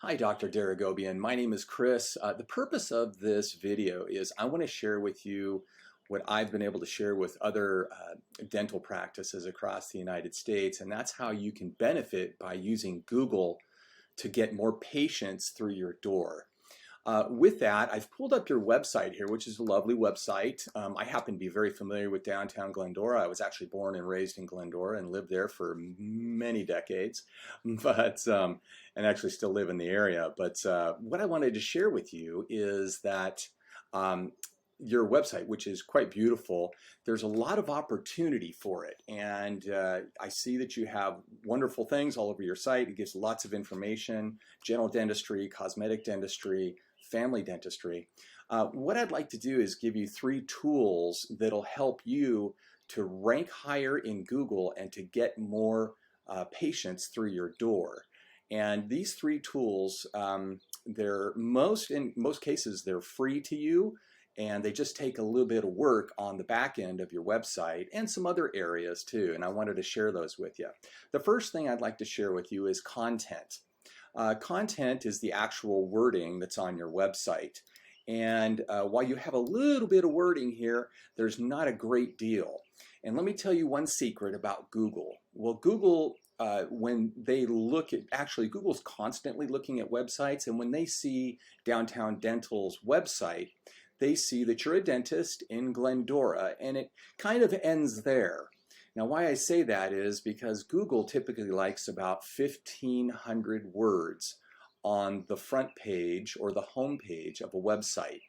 Hi, Dr. Deragobian. My name is Chris. The purpose of this video is I want to share with you what I've been able to share with other dental practices across the United States, and that's how you can benefit by using Google to get more patients through your door. With that, I've pulled up your website here, which is a lovely website. I happen to be very familiar with downtown Glendora. I was actually born and raised in Glendora and lived there for many decades, and actually still live in the area. But what I wanted to share with you is that your website, which is quite beautiful, there's a lot of opportunity for it. And I see that you have wonderful things all over your site. It gives lots of information: general dentistry, cosmetic dentistry, family dentistry. What I'd like to do is give you 3 tools that'll help you to rank higher in Google and to get more patients through your door. And these 3 tools, in most cases, they're free to you, and they just take a little bit of work on the back end of your website and some other areas too. And I wanted to share those with you. The first thing I'd like to share with you is content. Content is the actual wording that's on your website. And while you have a little bit of wording here, there's not a great deal. And let me tell you one secret about Google. Well, Google, when they look at, actually Google's constantly looking at websites, and when they see Downtown Dental's website, they see that you're a dentist in Glendora, and it kind of ends there. Now, why I say that is because Google typically likes about 1,500 words on the front page or the home page of a website.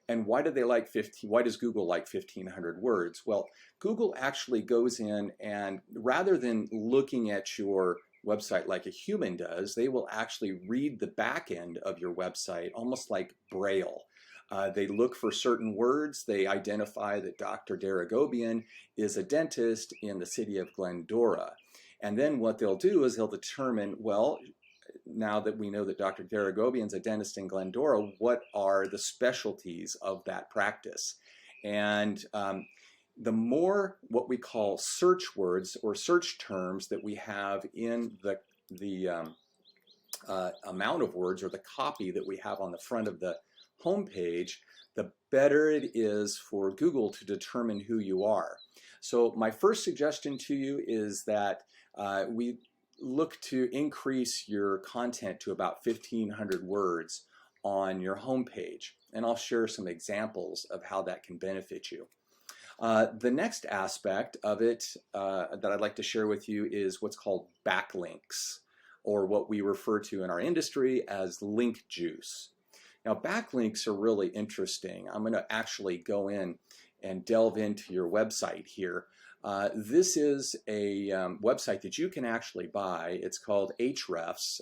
And why do they like why does Google like 1,500 words? Well, Google actually goes in, and rather than looking at your website like a human does, they will actually read the back end of your website almost like Braille. They look for certain words. They identify that Dr. Deragobian is a dentist in the city of Glendora. And then what they'll do is they'll determine, well, now that we know that Dr. Deragobian is a dentist in Glendora, what are the specialties of that practice? And the more what we call search words or search terms that we have in the amount of words or the copy that we have on the front of the homepage, the better it is for Google to determine who you are. So my first suggestion to you is that we look to increase your content to about 1,500 words on your homepage, and I'll share some examples of how that can benefit you. The next aspect of it that I'd like to share with you is what's called backlinks, or what we refer to in our industry as link juice. Now, backlinks are really interesting. I'm going to actually go in and delve into your website here. This is a website that you can actually buy. It's called Ahrefs.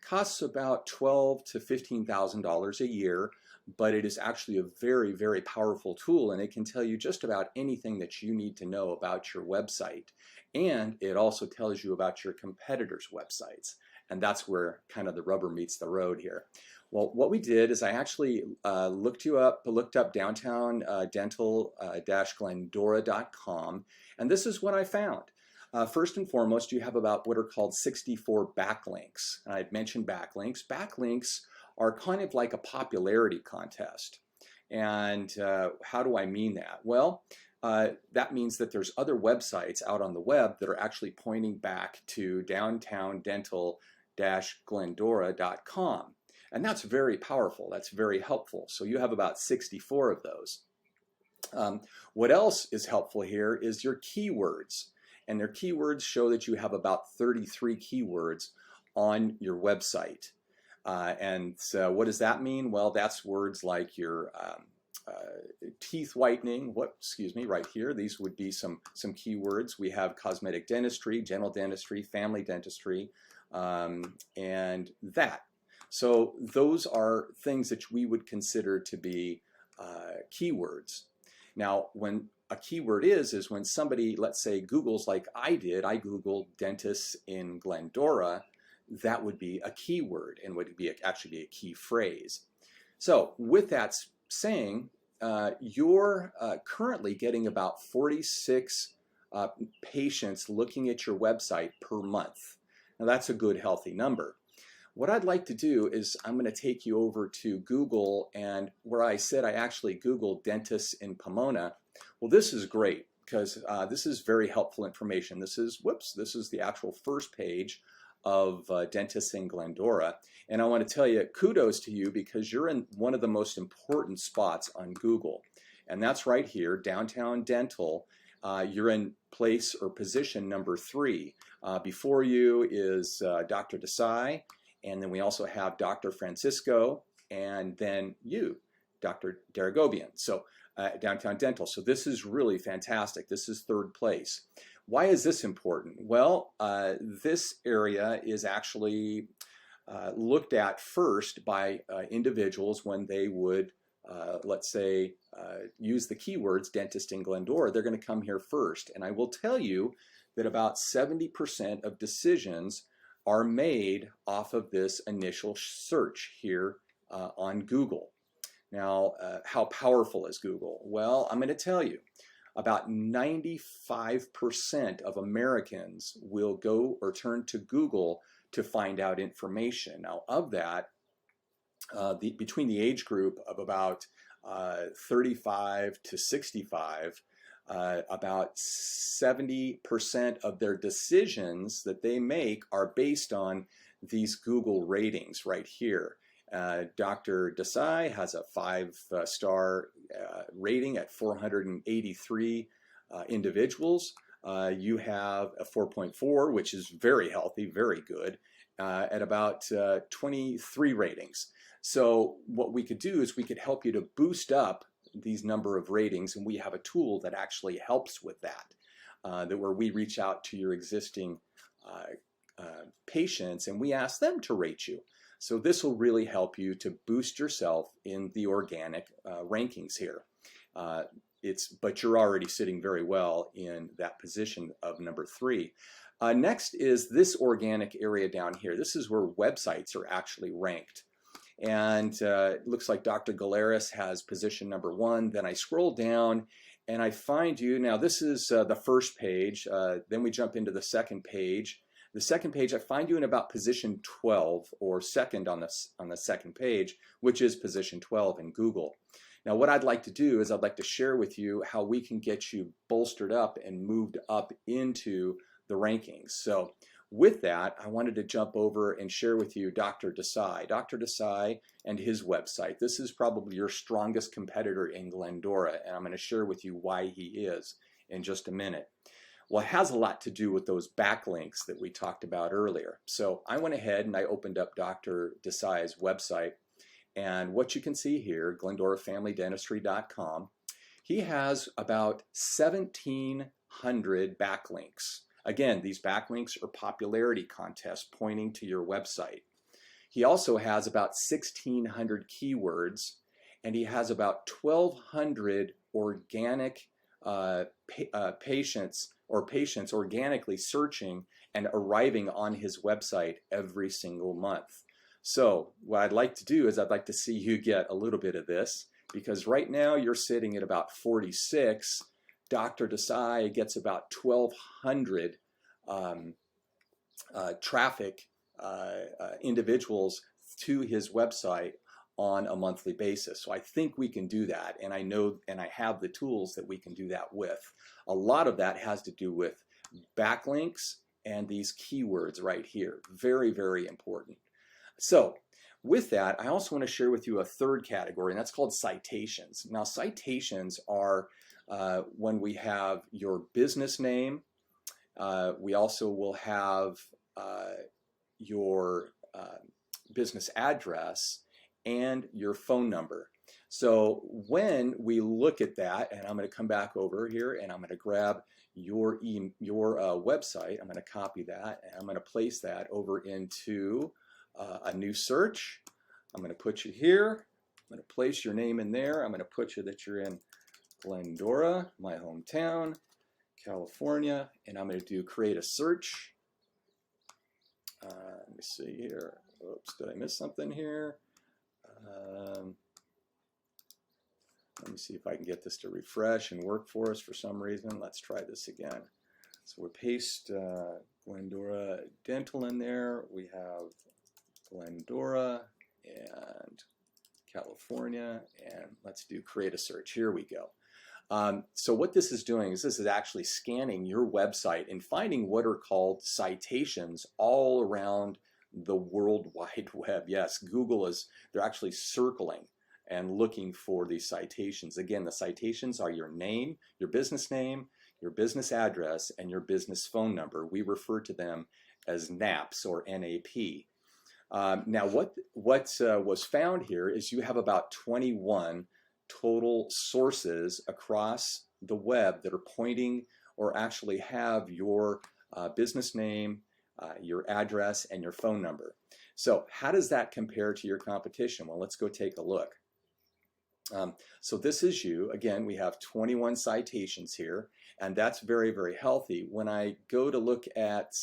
Costs about $12,000 to $15,000 a year, but it is actually a very, very powerful tool, and it can tell you just about anything that you need to know about your website. And it also tells you about your competitors' websites. And that's where kind of the rubber meets the road here. Well, what we did is I actually looked up downtown dental-glendora.com, and this is what I found. First and foremost, you have about what are called 64 backlinks. And I'd mentioned backlinks. Backlinks are kind of like a popularity contest. And how do I mean that? Well, that means that there's other websites out on the web that are actually pointing back to downtown dental-glendora.com. And that's very powerful. That's very helpful. So you have about 64 of those. What else is helpful here is your keywords. And their keywords show that you have about 33 keywords on your website. And so what does that mean? Well, that's words like your teeth whitening, right here. These would be some keywords. We have cosmetic dentistry, general dentistry, family dentistry, and that. So those are things that we would consider to be keywords. Now, when a keyword is when somebody, let's say, Googles like I did, I Googled dentists in Glendora, that would be a keyword and would actually be a key phrase. So with that saying, you're currently getting about 46 patients looking at your website per month. Now that's a good, healthy number. what I'd like to do is I'm going to take you over to Google, and where I said I actually Googled dentists in Pomona. Well, this is great because this is very helpful information. This is the actual first page of dentists in Glendora. And I want to tell you, kudos to you because you're in one of the most important spots on Google. And that's right here, Downtown Dental. You're in place or position number 3. Before you is Dr. Desai, and then we also have Dr. Francisco, and then you, Dr. Deragobian. So Downtown Dental. So this is really fantastic. This is 3rd place. Why is this important? Well, this area is actually looked at first by individuals when they would, let's say, use the keywords dentist in Glendora. They're going to come here first. And I will tell you that about 70% of decisions are made off of this initial search here on Google. Now, how powerful is Google? Well, I'm going to tell you. About 95% of Americans will go or turn to Google to find out information. Now, of that, between the age group of about 35 to 65, about 70% of their decisions that they make are based on these Google ratings right here. Dr. Desai has a 5-star rating at 483 individuals. You have a 4.4, which is very healthy, very good, at about 23 ratings. So what we could do is we could help you to boost up these number of ratings, and we have a tool that actually helps with that, where we reach out to your existing patients and we ask them to rate you. So this will really help you to boost yourself in the organic rankings here. But you're already sitting very well in that position of number 3. Next is this organic area down here. This is where websites are actually ranked. And it looks like Dr. Galeras has position number 1. Then I scroll down and I find you. Now this is the first page. Then we jump into the second page. The second page, I find you in about position 12, or second on the second page, which is position 12 in Google. Now what I'd like to do is I'd like to share with you how we can get you bolstered up and moved up into the rankings. So with that, I wanted to jump over and share with you Dr. Desai. Dr. Desai and his website. This is probably your strongest competitor in Glendora, and I'm going to share with you why he is in just a minute. Well, it has a lot to do with those backlinks that we talked about earlier. So I went ahead and I opened up Dr. Desai's website, and what you can see here, GlendoraFamilyDentistry.com, he has about 1,700 backlinks. Again, these backlinks are popularity contests pointing to your website. He also has about 1,600 keywords, and he has about 1,200 organic patients organically searching and arriving on his website every single month. So what I'd like to do is I'd like to see you get a little bit of this, because right now you're sitting at about 46. Dr. Desai gets about 1,200 traffic individuals to his website on a monthly basis. So I think we can do that, and I know and I have the tools that we can do that with. A lot of that has to do with backlinks and these keywords right here. Very, very important. So with that, I also want to share with you a third category, and that's called citations. Now citations are when we have your business name. We also will have your business address and your phone number. So when we look at that, and I'm going to come back over here and I'm going to grab your website, I'm going to copy that and I'm going to place that over into a new search. I'm going to put you here. I'm going to place your name in there. I'm going to put you that you're in Glendora, my hometown, California, and I'm going to do create a search. Let me see here. Oops, did I miss something here? Let me see if I can get this to refresh and work for us for some reason. Let's try this again. So we paste Glendora Dental in there. We have Glendora and California, and let's do create a search. Here we go. So what this is doing is this is actually scanning your website and finding what are called citations all around the World Wide Web. Yes, Google is, they're actually circling and looking for these citations. Again, the citations are your name, your business address, and your business phone number. We refer to them as NAPs or NAP. Now what was found here is you have about 21 total sources across the web that are pointing or actually have your business name, your address, and your phone number. So how does that compare to your competition? Well, let's go take a look. So this is you. Again, we have 21 citations here, and that's very, very healthy. When I go to look at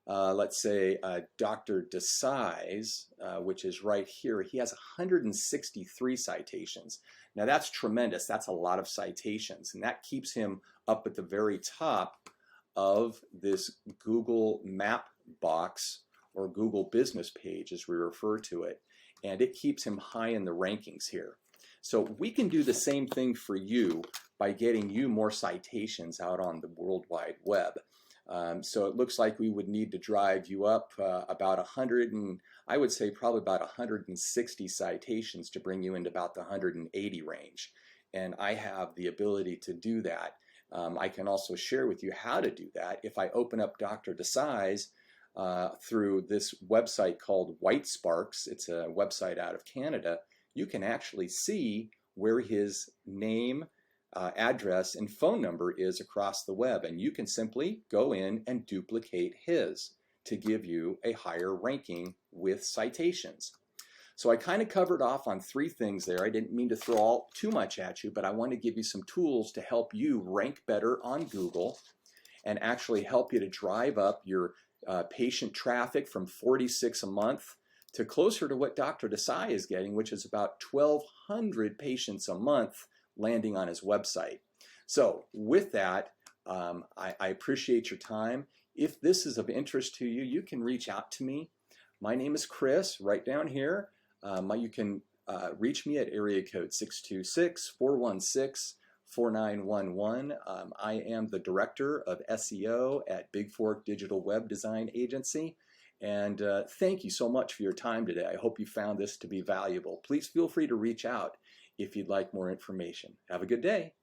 let's say Dr. Desai's, which is right here, he has 163 citations. Now that's tremendous. That's a lot of citations, and that keeps him up at the very top of this Google map box or Google business page as we refer to it, and it keeps him high in the rankings here. So we can do the same thing for you by getting you more citations out on the World Wide Web. So it looks like we would need to drive you up about 100 and I would say probably about 160 citations to bring you into about the 180 range. And I have the ability to do that. I can also share with you how to do that. If I open up Dr. Desai's through this website called White Sparks, it's a website out of Canada, you can actually see where his name, address, and phone number is across the web, and you can simply go in and duplicate his to give you a higher ranking with citations. So I kind of covered off on 3 things there. I didn't mean to throw all too much at you, but I want to give you some tools to help you rank better on Google and actually help you to drive up your patient traffic from 46 a month to closer to what Dr. Desai is getting, which is about 1,200 patients a month landing on his website. So with that, I appreciate your time. If this is of interest to you, you can reach out to me. My name is Chris, right down here. You can reach me at area code 626-416-4911. I am the Director of SEO at Big Fork Digital Web Design Agency. And thank you so much for your time today. I hope you found this to be valuable. Please feel free to reach out if you'd like more information. Have a good day.